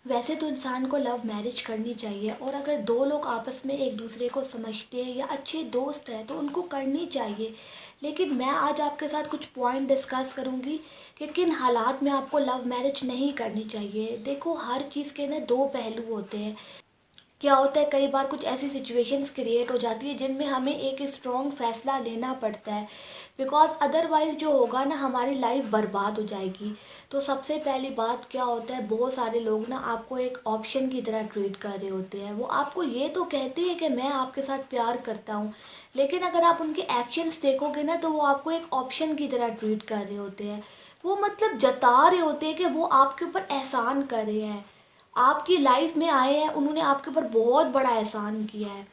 वैसे तो इंसान को लव मैरिज करनी चाहिए, और अगर दो लोग आपस में एक दूसरे को समझते हैं या अच्छे दोस्त हैं तो उनको करनी चाहिए। लेकिन मैं आज आपके साथ कुछ पॉइंट डिस्कस करूंगी कि किन हालात में आपको लव मैरिज नहीं करनी चाहिए। देखो, हर चीज़ के ना दो पहलू होते हैं। क्या होता है, कई बार कुछ ऐसी सिचुएशंस क्रिएट हो जाती है जिनमें हमें एक स्ट्रॉन्ग फैसला लेना पड़ता है, बिकॉज अदरवाइज जो होगा ना, हमारी लाइफ बर्बाद हो जाएगी। तो सबसे पहली बात क्या होता है, बहुत सारे लोग ना आपको एक ऑप्शन की तरह ट्रीट कर रहे होते हैं। वो आपको ये तो कहते हैं कि मैं आपके साथ प्यार करता हूँ, लेकिन अगर आप उनके एक्शंस देखोगे ना तो वो आपको एक ऑप्शन की तरह ट्रीट कर रहे होते हैं। वो मतलब जता रहे होते हैं कि वो आपके ऊपर एहसान कर रहे हैं, आपकी लाइफ में आए हैं, उन्होंने आपके ऊपर बहुत बड़ा एहसान किया है।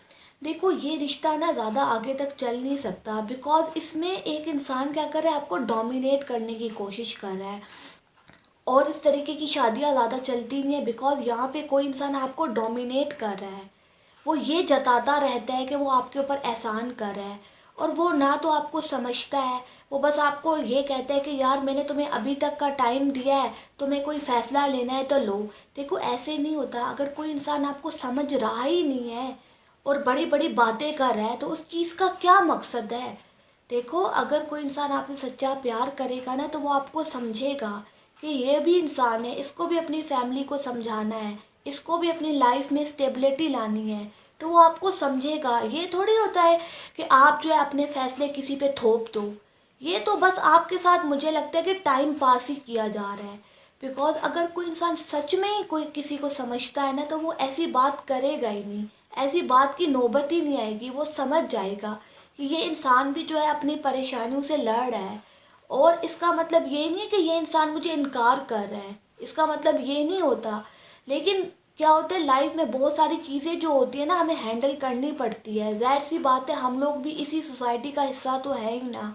देखो, ये रिश्ता ना ज़्यादा आगे तक चल नहीं सकता, बिकॉज इसमें एक इंसान क्या कर रहा है, आपको डोमिनेट करने की कोशिश कर रहा है। और इस तरीके की शादियाँ ज़्यादा चलती नहीं है, बिकॉज यहाँ पे कोई इंसान आपको डोमिनेट कर रहा है। वो ये जताता रहता है कि वो आपके ऊपर एहसान कर रहा है, और वो ना तो आपको समझता है। वो बस आपको ये कहता है कि यार, मैंने तुम्हें अभी तक का टाइम दिया है, तुम्हें कोई फ़ैसला लेना है तो लो। देखो, ऐसे नहीं होता। अगर कोई इंसान आपको समझ रहा ही नहीं है और बड़ी बड़ी बातें कर रहा है तो उस चीज़ का क्या मकसद है। देखो, अगर कोई इंसान आपसे सच्चा प्यार करेगा ना तो वो आपको समझेगा कि ये भी इंसान है, इसको भी अपनी फैमिली को समझाना है, इसको भी अपनी लाइफ में स्टेबिलिटी लानी है। तो वो आपको समझेगा। ये थोड़ी होता है कि आप जो है अपने फैसले किसी पे थोप दो। ये तो बस आपके साथ मुझे लगता है कि टाइम पास ही किया जा रहा है। बिकॉज अगर कोई इंसान सच में ही कोई किसी को समझता है ना तो वो ऐसी बात करेगा ही नहीं, ऐसी बात की नौबत ही नहीं आएगी। वो समझ जाएगा कि ये इंसान भी जो है अपनी परेशानियों से लड़ रहा है, और इसका मतलब ये नहीं है कि ये इंसान मुझे इनकार कर रहा है, इसका मतलब ये नहीं होता। लेकिन क्या होता है, लाइफ में बहुत सारी चीज़ें जो होती है ना, हमें हैंडल करनी पड़ती है। जाहिर सी बात है, हम लोग भी इसी सोसाइटी का हिस्सा तो है ही ना।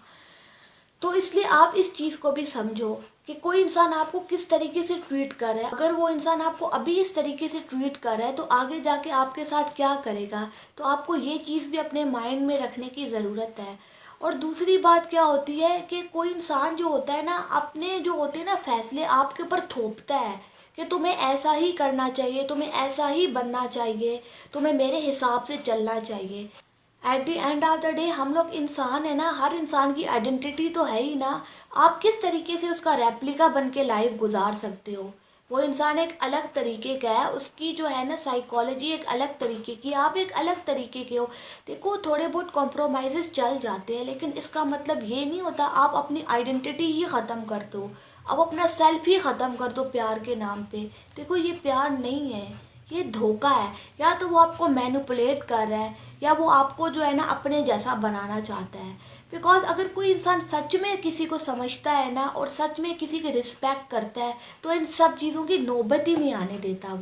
तो इसलिए आप इस चीज़ को भी समझो कि कोई इंसान आपको किस तरीके से ट्रीट कर रहा है। अगर वो इंसान आपको अभी इस तरीके से ट्रीट कर रहा है तो आगे जाके आपके साथ क्या करेगा। तो आपको ये चीज़ भी अपने माइंड में रखने की ज़रूरत है। और दूसरी बात क्या होती है कि कोई इंसान जो होता है ना, अपने जो होते हैं ना फैसले आपके ऊपर थोपता है कि तुम्हें ऐसा ही करना चाहिए, तुम्हें ऐसा ही बनना चाहिए, तुम्हें मेरे हिसाब से चलना चाहिए। At the end of the day हम लोग इंसान है ना, हर इंसान की आइडेंटिटी तो है ही ना। आप किस तरीके से उसका रेप्लिका बन के लाइफ गुजार सकते हो। वो इंसान एक अलग तरीके का है, उसकी जो है ना साइकोलॉजी एक अलग तरीके की, आप एक अलग तरीके के हो। देखो, थोड़े बहुत कॉम्प्रोमाइज़ चल जाते हैं, लेकिन इसका मतलब ये नहीं होता आप अपनी आइडेंटिटी ही ख़त्म कर दो, अब अपना सेल्फ ही ख़त्म कर दो प्यार के नाम पे। देखो, ये प्यार नहीं है, ये धोखा है। या तो वो आपको मैनिपुलेट कर रहा है, या वो आपको जो है ना अपने जैसा बनाना चाहता है। बिकॉज अगर कोई इंसान सच में किसी को समझता है ना और सच में किसी की रिस्पेक्ट करता है तो इन सब चीज़ों की नौबत ही नहीं आने देता।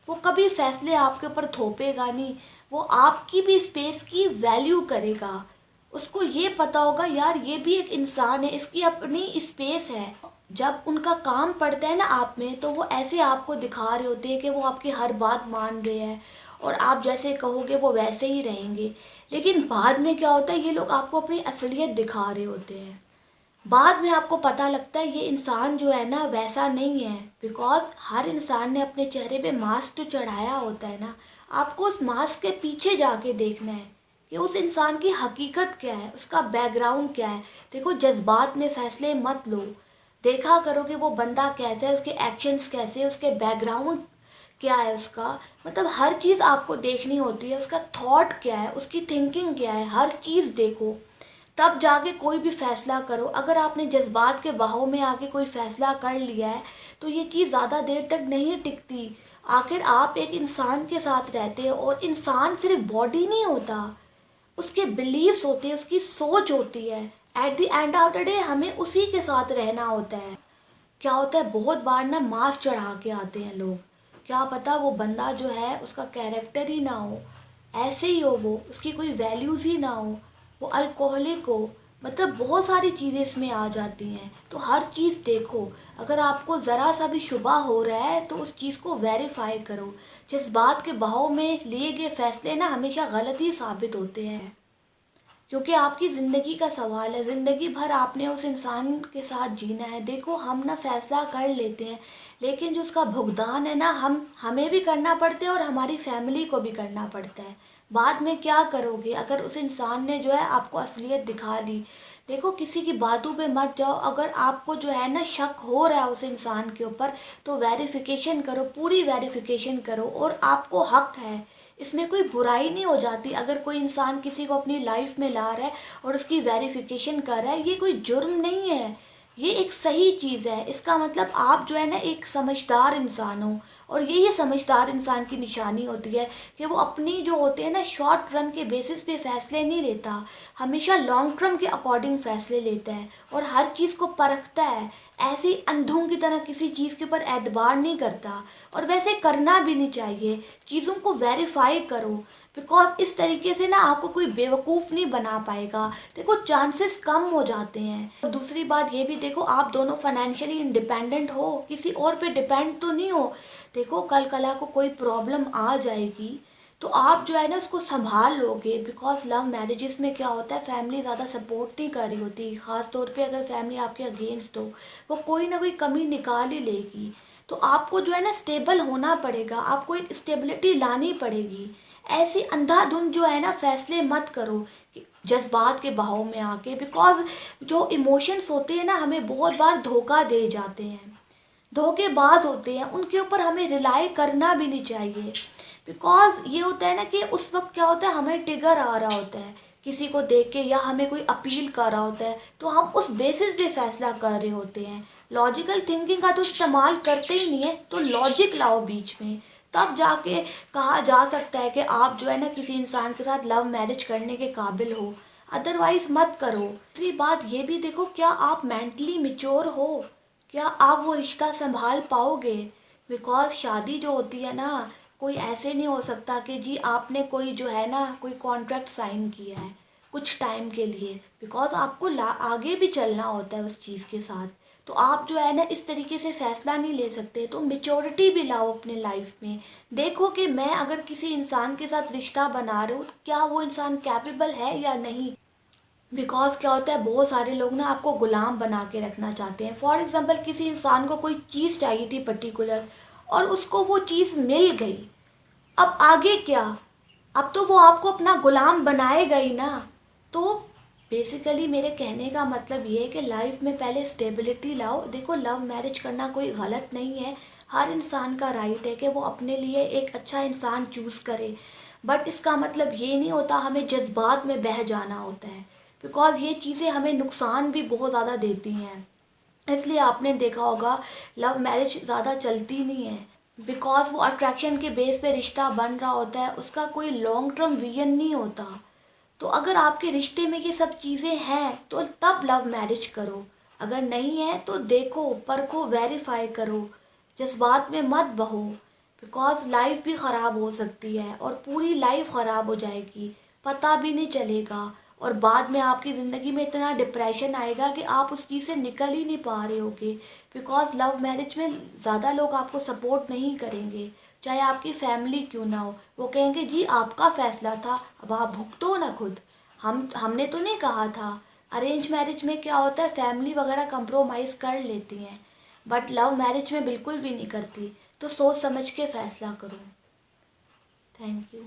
वो कभी फैसले आपके ऊपर थोपेगा नहीं। वो आपकी भी स्पेस की वैल्यू करेगा। उसको ये पता होगा, यार ये भी एक इंसान है, इसकी अपनी स्पेस है। जब उनका काम पड़ता है ना आप में, तो वो ऐसे आपको दिखा रहे होते हैं कि वो आपकी हर बात मान रहे हैं, और आप जैसे कहोगे वो वैसे ही रहेंगे। लेकिन बाद में क्या होता है, ये लोग आपको अपनी असलियत दिखा रहे होते हैं। बाद में आपको पता लगता है ये इंसान जो है ना वैसा नहीं है। बिकॉज हर इंसान ने अपने चेहरे पे मास्क तो चढ़ाया होता है ना। आपको उस मास्क के पीछे जाके देखना है कि उस इंसान की हकीकत क्या है, उसका बैकग्राउंड क्या है। देखो, जज्बात में फैसले मत लो। देखा करो कि वो बंदा कैसा है, उसके एक्शंस कैसे, उसके बैकग्राउंड क्या है उसका। मतलब हर चीज़ आपको देखनी होती है, उसका थॉट क्या है, उसकी थिंकिंग क्या है, हर चीज़ देखो, तब जाके कोई भी फैसला करो। अगर आपने जज्बात के बहाव में आके कोई फैसला कर लिया है तो ये चीज़ ज़्यादा देर तक नहीं टिकती। आखिर आप एक इंसान के साथ रहते हो, और इंसान सिर्फ बॉडी नहीं होता, उसके बिलीव्स होते हैं, उसकी सोच होती है। At the end of the day हमें उसी के साथ रहना होता है। क्या होता है, बहुत बार ना मास्क चढ़ा के आते हैं लोग। क्या पता वो बंदा जो है उसका कैरेक्टर ही ना हो, ऐसे ही हो, वो उसकी कोई वैल्यूज़ ही ना हो, वो अल्कोहलिक हो। मतलब बहुत सारी चीज़ें इसमें आ जाती हैं। तो हर चीज़ देखो। अगर आपको ज़रा सा भी शुबा हो रहा है तो उस चीज़ को वेरीफाई करो। जिस बात के बहाव में लिए गए फैसले ना हमेशा गलत ही साबित होते हैं। क्योंकि आपकी ज़िंदगी का सवाल है, ज़िंदगी भर आपने उस इंसान के साथ जीना है। देखो हम ना फ़ैसला कर लेते हैं, लेकिन जो उसका भुगतान है ना हमें भी करना पड़ता है और हमारी फैमिली को भी करना पड़ता है। बाद में क्या करोगे अगर उस इंसान ने जो है आपको असलियत दिखा ली। देखो किसी की बातों पे मत जाओ, अगर आपको जो है ना शक हो रहा है उस इंसान के ऊपर, तो वेरिफिकेशन करो, पूरी वेरिफिकेशन करो, और आपको हक है। इसमें कोई बुराई नहीं हो जाती अगर कोई इंसान किसी को अपनी लाइफ में ला रहा है और उसकी वेरिफिकेशन कर रहा है, ये कोई जुर्म नहीं है, ये एक सही चीज़ है। इसका मतलब आप जो है ना एक समझदार इंसान हो, और यही समझदार इंसान की निशानी होती है कि वो अपनी जो होते हैं ना शॉर्ट रन के बेसिस पे फैसले नहीं लेता, हमेशा लॉन्ग टर्म के अकॉर्डिंग फैसले लेता है और हर चीज़ को परखता है। ऐसी अंधों की तरह किसी चीज़ के ऊपर एतबार नहीं करता, और वैसे करना भी नहीं चाहिए। चीज़ों को वेरीफाई करो, बिकॉज इस तरीके से ना आपको कोई बेवकूफ़ नहीं बना पाएगा। देखो चांसेस कम हो जाते हैं। और दूसरी बात ये भी देखो, आप दोनों फाइनेंशियली इंडिपेंडेंट हो, किसी और पे डिपेंड तो नहीं हो। देखो कल कला को कोई प्रॉब्लम आ जाएगी तो आप जो है ना उसको संभाल लोगे। बिकॉज लव मैरिजेस में क्या होता है, फैमिली ज़्यादा सपोर्ट नहीं कर रही होती, ख़ास तौर पे अगर फैमिली आपके अगेंस्ट हो, वो कोई ना कोई कमी निकाल ही लेगी। तो आपको जो है ना स्टेबल होना पड़ेगा, आपको एक स्टेबिलिटी लानी पड़ेगी। ऐसी अंधाधुंध जो है ना फैसले मत करो कि जज्बात के बहाव में आके, बिकॉज जो इमोशंस होते हैं ना हमें बहुत बार धोखा दे जाते हैं, धोखेबाज होते हैं, उनके ऊपर हमें रिलाई करना भी नहीं चाहिए। बिकॉज ये होता है ना कि उस वक्त क्या होता है, हमें ट्रिगर आ रहा होता है किसी को देख के, या हमें कोई अपील कर रहा होता है, तो हम उस बेसिस पे फैसला कर रहे होते हैं। लॉजिकल थिंकिंग का तो इस्तेमाल करते ही नहीं है, तो लॉजिक लाओ बीच में, तब जाके कहा जा सकता है कि आप जो है ना किसी इंसान के साथ लव मैरिज करने के काबिल हो, अदरवाइज मत करो। दूसरी बात ये भी देखो, क्या आप मेंटली मेच्योर हो, क्या आप वो रिश्ता संभाल पाओगे। बिकॉज शादी जो होती है ना, कोई ऐसे नहीं हो सकता कि जी आपने कोई जो है ना कोई कॉन्ट्रैक्ट साइन किया है कुछ टाइम के लिए, बिकॉज आपको आगे भी चलना होता है उस चीज़ के साथ। तो आप जो है ना इस तरीके से फैसला नहीं ले सकते, तो मेच्योरिटी भी लाओ अपने लाइफ में। देखो कि मैं अगर किसी इंसान के साथ रिश्ता बना रही हूँ, क्या वो इंसान कैपेबल है या नहीं। बिकॉज क्या होता है, बहुत सारे लोग ना आपको गुलाम बना के रखना चाहते हैं। फॉर एग्जांपल किसी इंसान को कोई चीज़ चाहिए थी पर्टिकुलर, और उसको वो चीज़ मिल गई, अब आगे क्या, अब तो वो आपको अपना गुलाम बनाएगा ही ना। तो बेसिकली मेरे कहने का मतलब ये है कि लाइफ में पहले स्टेबिलिटी लाओ। देखो लव मैरिज करना कोई गलत नहीं है, हर इंसान का राइट है कि वो अपने लिए एक अच्छा इंसान चूज़ करे, बट इसका मतलब ये नहीं होता हमें जज्बात में बह जाना होता है, बिकॉज ये चीज़ें हमें नुकसान भी बहुत ज़्यादा देती हैं। इसलिए आपने देखा होगा लव मैरिज ज़्यादा चलती नहीं है, बिकॉज वो अट्रैक्शन के बेस पे रिश्ता बन रहा होता है, उसका कोई लॉन्ग टर्म विजन नहीं होता। तो अगर आपके रिश्ते में ये सब चीज़ें हैं तो तब लव मैरिज करो, अगर नहीं है तो देखो परखो वेरीफाई करो, जज्बात में मत बहो। बिकॉज लाइफ भी ख़राब हो सकती है और पूरी लाइफ ख़राब हो जाएगी, पता भी नहीं चलेगा, और बाद में आपकी ज़िंदगी में इतना डिप्रेशन आएगा कि आप उस चीज़ से निकल ही नहीं पा रहे होगे। बिकॉज लव मैरिज में ज़्यादा लोग आपको सपोर्ट नहीं करेंगे, चाहे आपकी फैमिली क्यों ना हो। वो कहेंगे जी आपका फैसला था, अब आप भुगतो ना खुद, हमने तो नहीं कहा था। अरेंज मैरिज में क्या होता है, फैमिली वगैरह कंप्रोमाइज़ कर लेती हैं, बट लव मैरिज में बिल्कुल भी नहीं करती। तो सोच समझ के फैसला करो। Thank you.